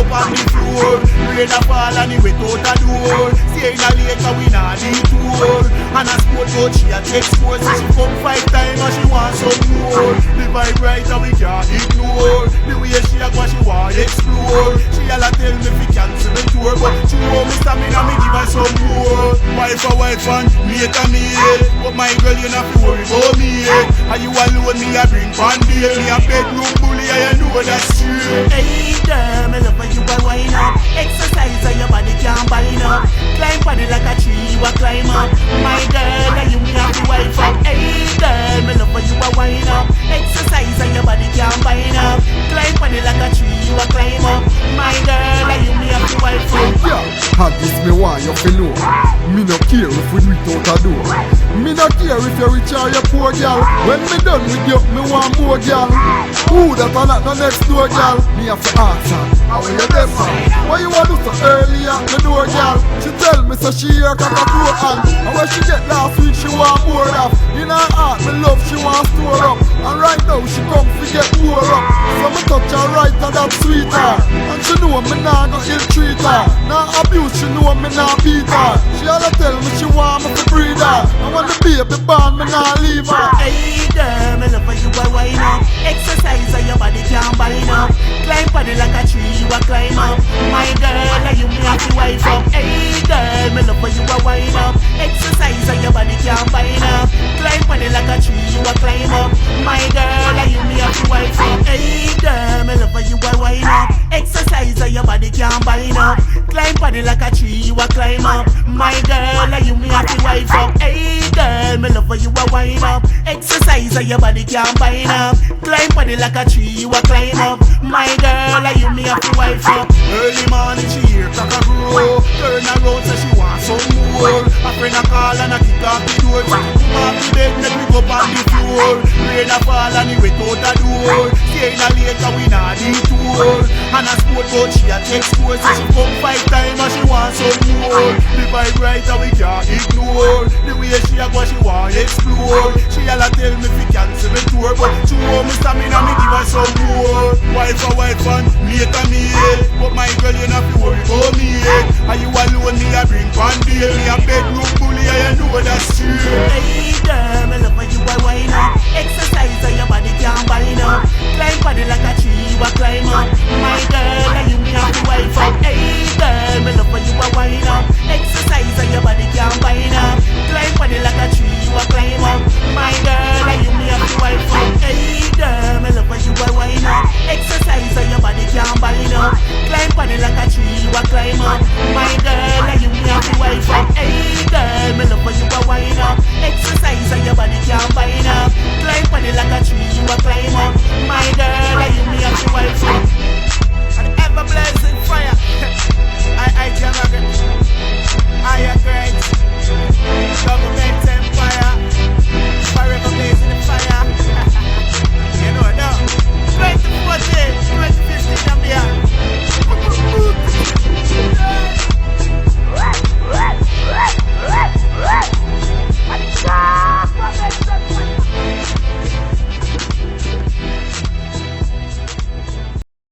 up on the floor. Rain a fall and it wet out a door. Staying a later we not detour. And a sport coach she a take sports. So she come 5 times and she want some more. The vibe right and we can't ignore. The way she a go she want explore. She all a tell me fi cancel the tour, but she want me stamina me give her some more. Wife and mate a mate. But my girl you not fi worry about me. And you alone me a bring pandy. Me a bedroom bully and you know that's true. Hey girl, me love when you a wine up. Exercise and your body can't bind up. Climb on it like a tree, you a climb up. My girl, and you me have to wife up. Hey girl, me love when you a wine up. Exercise and your body can't bind up. Climb on it like a tree, you a climb up. My girl, and you me have to wife up. Yeah, had this me why you feel know. Me no care if we do it out a door. Me no care if you rich or you poor girl. When me done with you, me want more girl. Who that a not no next door girl? Me have to answer. How you them from? Why you want to so early at the door girl? She tell me so she hear cockapoo hand. And when she get last week she want more of. In her heart me love she want store up. And right now she come to get more up. So me touch her right and that sweeter. And she know me nah go ill treat her. Nah abuse she know me nah beat her. She all tell me she want me to breed her. And when the baby born me nah leave her. Hey girl, me love when you a wine up. Exercise and your body can't bind up. Climb on it like a tree, you a climb up. My girl, and you me have to wife up. Hey girl, me love when you a wine up. Exercise and your body can't bind up. Climb on it like a tree, you a climb up. My girl, and you me have to wife up. Hey girl, me love when you a wine up. Exercise and your body can't bind up. Climb on it like a tree, you a climb up. My girl, and you me have to wife up. Hey girl, me love when you a wine up. Exercise and your body can't bind up. Climb on it like a tree, you a climb up. My girl, and you me have to wife up. Early morning she hear cock-a-crow. Turn around so she want some more. A friend a call and a kick off the door. She come off the bed, make me go on the floor. Rain a fall and it wet out a door. Staying a later we not detour. And a sport coach she a take sports. So she come 5 times and she want some more. The vibe right and we can't ignore. The way she a go she want explore. She all a tell me fi cancel the tour, but she want me stamina me give her some more. Wife and mate a mate. But my girl you not fi worry about me. And you alone me a bring pandy. Me a bedroom bully and you know that's true. Hey girl, me love when you a wine up. Exercise and your body can't bind up. Climb on it like a tree, you a climb up. My girl,